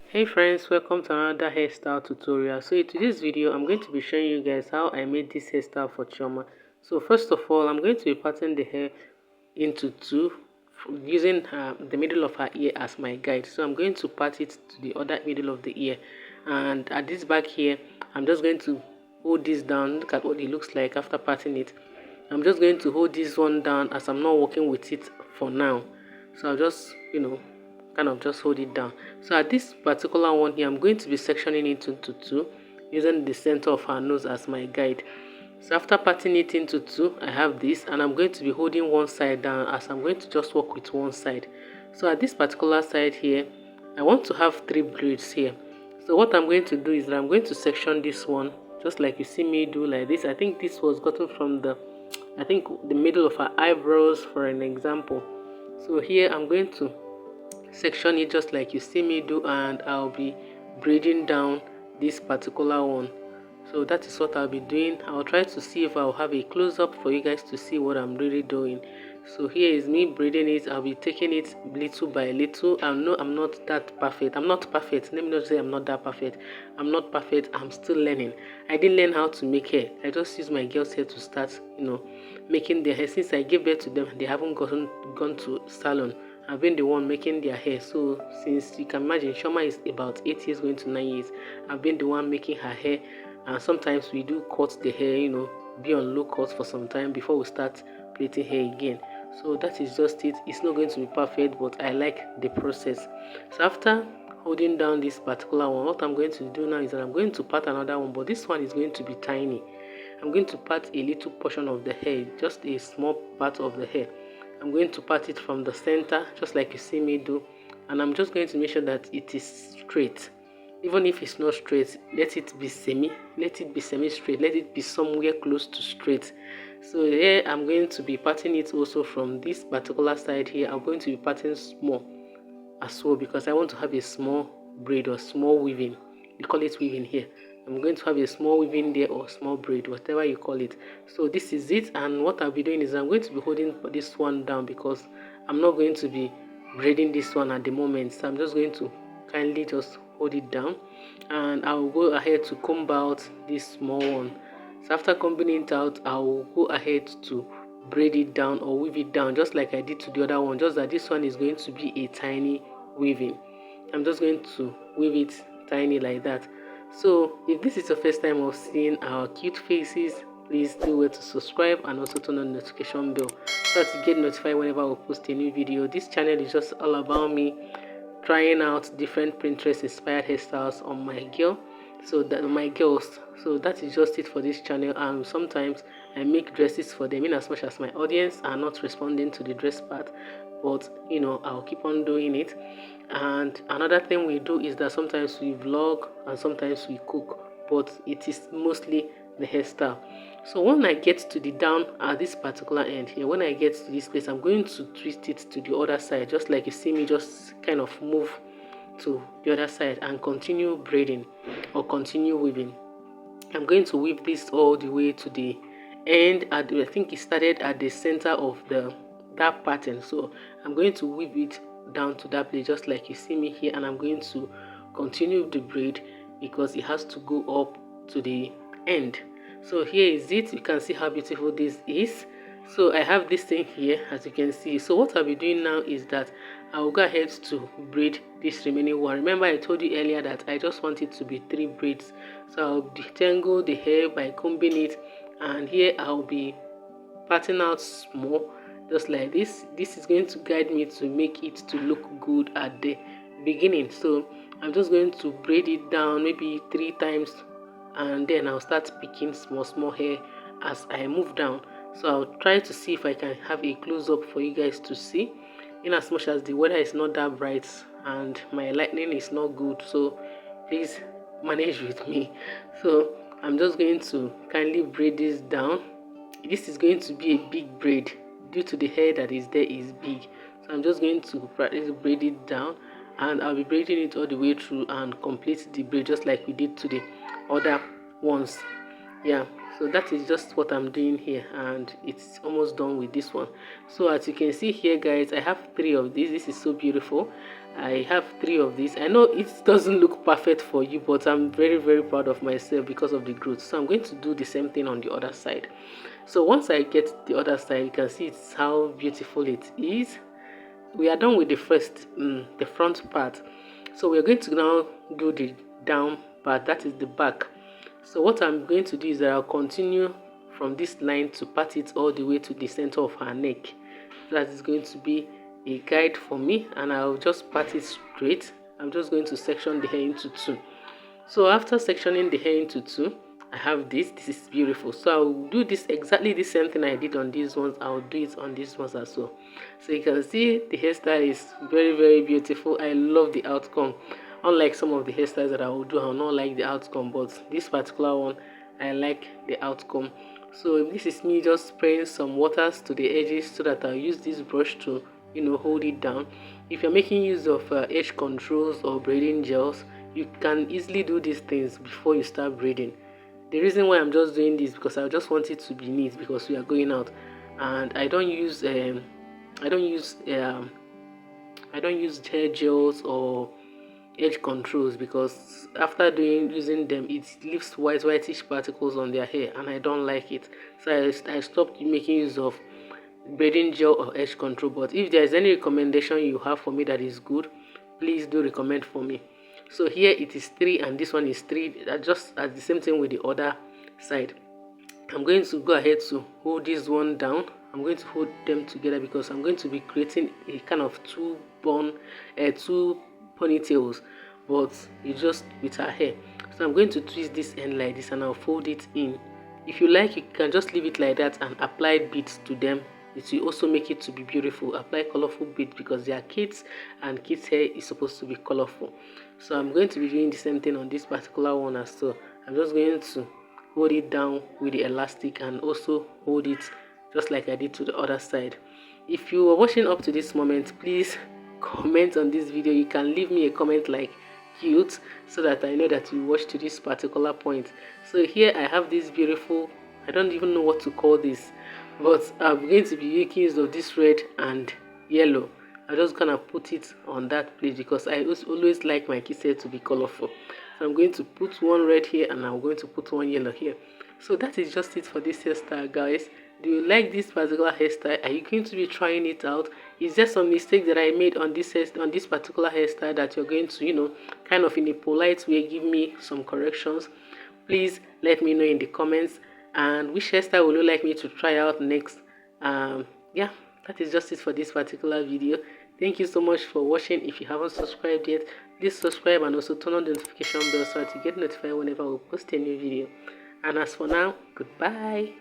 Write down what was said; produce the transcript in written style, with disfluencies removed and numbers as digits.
Hey friends, welcome to another hairstyle tutorial. So in today's video I'm going to be showing you guys how I made this hairstyle for Chioma. So first of all, I'm going to be parting the hair into two using the middle of her ear as my guide. So I'm going to part it to the other middle of the ear, and at this back here I'm just going to hold this down. Look at what it looks like after parting it. I'm just going to hold this one down as I'm not working with it for now. So I'll just kind of just hold it down. So at this particular one here, I'm going to be sectioning it into two using the center of her nose as my guide. So after parting it into two, I have this, and I'm going to be holding one side down as I'm going to just work with one side. So at this particular side here, I want to have three braids here. So what I'm going to do is that I'm going to section this one just like you see me do, like this. I think this was gotten from the middle of her eyebrows for an example. So here I'm going to section it just like you see me do, and I'll be braiding down this particular one. So that is what I'll be doing. I'll try to see if I'll have a close-up for you guys to see what I'm really doing. So here is me braiding it. I'll be taking it little by little. I know I'm not that perfect. I'm not perfect. Let me not say I'm not that perfect. I'm not perfect. I'm still learning. I didn't learn how to make hair. I just used my girls' hair to start, making their hair. Since I gave birth to them, they haven't gone to salon. I've been the one making their hair. So since you can imagine, Shoma is about 8 years going to 9 years. I've been the one making her hair, and sometimes we do cut the hair, be on low cut for some time before we start plaiting hair again. So that is just it. It's not going to be perfect, but I like the process. So after holding down this particular one, what I'm going to do now is that I'm going to part another one, but this one is going to be tiny. I'm going to part a little portion of the hair, just a small part of the hair. I'm going to part it from the center just like you see me do, and I'm just going to make sure that it is straight. Even if it's not straight, let it be semi straight, let it be somewhere close to straight. So here I'm going to be parting it also from this particular side here. I'm going to be parting small as well because I want to have a small braid or small weaving. We call it weaving here. I'm going to have a small weaving there or small braid, whatever you call it. So this is it, and what I'll be doing is I'm going to be holding this one down because I'm not going to be braiding this one at the moment. So I'm just going to kindly just hold it down, and I'll go ahead to comb out this small one. So after combing it out, I'll go ahead to braid it down or weave it down just like I did to the other one, just that this one is going to be a tiny weaving. I'm just going to weave it tiny like that. So if this is your first time of seeing our cute faces, please do well to subscribe and also turn on the notification bell so that you get notified whenever I post a new video. This channel is just all about me trying out different Pinterest inspired hairstyles on my girls. So that is just it for this channel, and sometimes I make dresses for them in as much as my audience are not responding to the dress part, but I'll keep on doing it. And another thing we do is that sometimes we vlog and sometimes we cook, but it is mostly the hairstyle. So when I get to the down at this particular end here, when I get to this place, I'm going to twist it to the other side just like you see me just kind of move to the other side and continue braiding or continue weaving. I'm going to weave this all the way to the end. I think it started at the center of that pattern, so I'm going to weave it down to that place just like you see me here, and I'm going to continue the braid because it has to go up to the end. So here is it. You can see how beautiful this is. So I have this thing here as you can see. So what I'll be doing now is that I will go ahead to braid this remaining one. Remember I told you earlier that I just want it to be 3 braids. So I'll detangle the hair by combing it, and here I'll be parting out small just like this. This is going to guide me to make it to look good at the beginning. So I'm just going to braid it down maybe 3 times, and then I'll start picking small hair as I move down. So I'll try to see if I can have a close-up for you guys to see, in as much as the weather is not that bright and my lighting is not good, so please manage with me. So I'm just going to kindly braid this down. This is going to be a big braid due to the hair that is there is big, so I'm just going to practice braid it down, and I'll be braiding it all the way through and complete the braid just like we did to the other ones. Yeah, so that is just what I'm doing here, and it's almost done with this one. So as you can see here guys, I have 3 of these. This is so beautiful, I have 3 of these. I know it doesn't look perfect for you, but I'm very proud of myself because of the growth. So I'm going to do the same thing on the other side. So once I get the other side, you can see it's how beautiful it is. We are done with the front part. So we're going to now do the down part, that is the back. So what I'm going to do is that I'll continue from this line to part it all the way to the center of her neck. That is going to be a guide for me, and I'll just part it straight. I'm just going to section the hair into 2. So after sectioning the hair into 2, I have this is beautiful. So I'll do this exactly the same thing I did on these ones. I'll do it on these ones as well. So you can see the hairstyle is very beautiful. I love the outcome. Unlike some of the hairstyles that I will do, I will not like the outcome, but this particular one, I like the outcome. So this is me just spraying some waters to the edges so that I'll use this brush to hold it down. If you're making use of edge controls or braiding gels, you can easily do these things before you start braiding. The reason why I'm just doing this because I just want it to be neat because we are going out, and I don't use hair gels or edge controls because after using them, it leaves whitish particles on their hair, and I don't like it. So I stopped making use of braiding gel or edge control. But if there is any recommendation you have for me that is good, please do recommend for me. So here it is 3 and this one is 3, just as the same thing with the other side. I'm going to go ahead to hold this one down. I'm going to hold them together because I'm going to be creating a kind of two ponytails, but it's just with her hair. So I'm going to twist this end like this and I'll fold it in. If you like, you can just leave it like that and apply beads to them. It will also make it to be beautiful. Apply colorful beads because they are kids and kids hair is supposed to be colorful. So I'm going to be doing the same thing on this particular one as well. I'm just going to hold it down with the elastic and also hold it just like I did to the other side. If you are watching up to this moment, please comment on this video. You can leave me a comment like cute so that I know that you watched to this particular point. So here I have this beautiful, I don't even know what to call this, but I'm going to be making use of this red and yellow. I'm just gonna put it on that place because I always like my kids' hair to be colorful. So I'm going to put one red here and I'm going to put one yellow here. So that is just it for this hairstyle, guys. Do you like this particular hairstyle? Are you going to be trying it out? Is there some mistake that I made on this particular hairstyle that you're going to, kind of in a polite way, give me some corrections? Please let me know in the comments. And which hairstyle would you like me to try out next? Yeah, that is just it for this particular video. Thank you so much for watching. If you haven't subscribed yet, please subscribe and also turn on the notification bell so that you get notified whenever we post a new video. And as for now, goodbye.